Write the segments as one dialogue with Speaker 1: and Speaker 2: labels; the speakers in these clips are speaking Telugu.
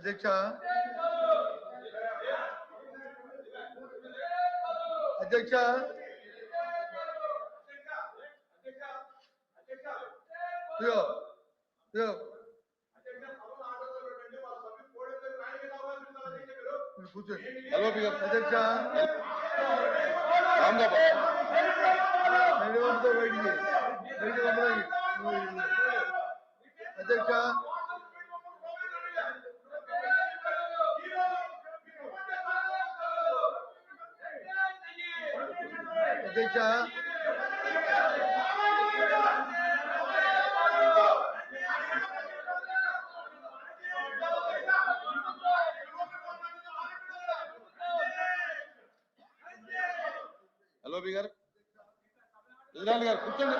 Speaker 1: అధ్యక్ష అధ్యక్ష కూర్చోండి. అధ్యక్ష అధ్యక్ష అధ్యక్ష
Speaker 2: హలో బి గారు ఇజ్రాయల్ గారు కూర్చోండి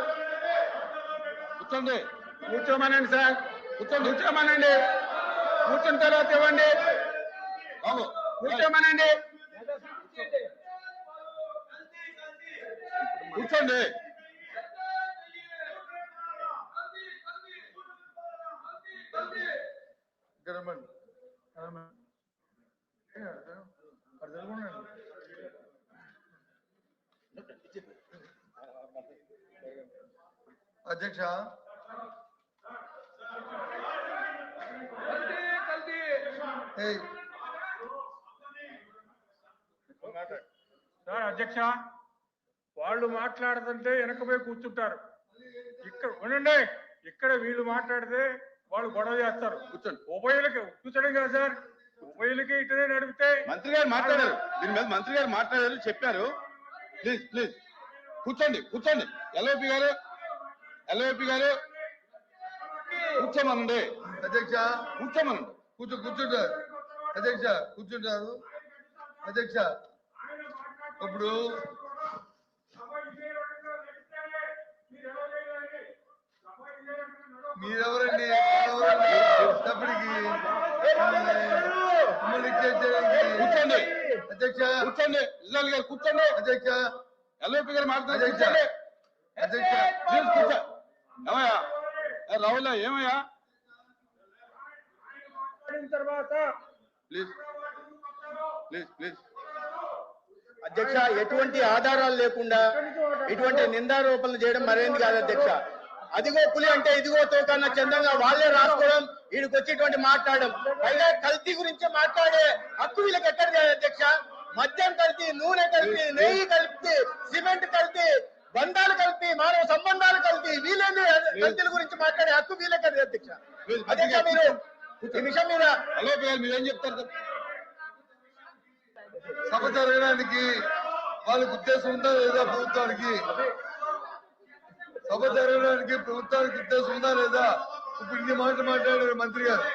Speaker 2: కూర్చోండి
Speaker 3: కూర్చోమనండి సార్,
Speaker 2: కూర్చోండి
Speaker 3: కూర్చోమనండి. కూర్చున్న తర్వాత ఇవ్వండి.
Speaker 2: బాబు
Speaker 3: కూర్చోమనండి.
Speaker 2: కూర్చోండి.
Speaker 1: అధ్యక్ష
Speaker 3: సార్ అధ్యక్ష, వాళ్ళు మాట్లాడుతుంటే వెనకపోయి కూర్చుంటారు. ఇక్కడ ఉండండి. ఇక్కడ వీళ్ళు మాట్లాడితే వాళ్ళు గొడవ చేస్తారు.
Speaker 2: కూర్చోండి.
Speaker 3: ఉభయులకి కూర్చోడం కదా సార్, ఉభయులకి ఇటునే నడిపితే.
Speaker 2: మంత్రి గారు మాట్లాడారు, దీని మీద మంత్రి గారు మాట్లాడారు, చెప్పారు. ప్లీజ్ ప్లీజ్ కూర్చోండి కూర్చోండి. ఎల్ఓపి గారు కూర్చోమనండి.
Speaker 1: అధ్యక్ష
Speaker 2: కూర్చోమనండి.
Speaker 1: కూర్చుంటారు. అధ్యక్ష కూర్చుంటారు. అధ్యక్ష ఇప్పుడు మీరెవరండి? తప్పటికి మిమ్మల్ని
Speaker 2: కూర్చోండి
Speaker 1: అధ్యక్ష
Speaker 2: కూర్చోండి. ఇజ్రాయల్ గారు కూర్చోండి.
Speaker 1: అధ్యక్ష
Speaker 2: ఎల్ఓపి గారు మాట్లాడారు.
Speaker 1: అధ్యక్ష అధ్యక్ష
Speaker 2: ప్లీజ్ కూర్చో. ఏమయ్యా రావులా ఏమయ్యా
Speaker 3: తర్వాత
Speaker 2: ప్లీజ్ ప్లీజ్ ప్లీజ్.
Speaker 4: అధ్యక్ష, ఎటువంటి ఆధారాలు లేకుండా ఇటువంటి నిందారోపణలు చేయడం మరేంది కాదు అధ్యక్ష. అదిగో పులి అంటే ఇదిగో తోకన్న చందంగా వాళ్ళే రాసుకోవడం, వీడికి వచ్చేటువంటి మాట్లాడడం, పైగా కల్తీ గురించి మాట్లాడే హక్కు వీళ్ళకి ఎక్కడ కాదు అధ్యక్ష. మద్యం కల్తీ, నూనె కల్తీ, నెయ్యి కల్తీ, సిమెంట్ కల్తీ, బంధాలు కల్తీ, మానవ సంబంధాలు కల్తీ, వీళ్ళేంది కల్తీల గురించి మాట్లాడే హక్కు వీళ్ళకి అధ్యక్ష. అధ్యక్ష మీరు ఈ విషయం మీద
Speaker 2: ఎల్ఓపి గారు మీరేం చెప్తారు?
Speaker 1: సభ జరగడానికి వాళ్ళకి ఉద్దేశం ఉందా లేదా? ప్రభుత్వానికి సభ జరగడానికి ప్రభుత్వానికి ఉద్దేశం ఉందా లేదా? ఇప్పుడు ఇన్ని మాటలు మాట్లాడారు మంత్రి గారు.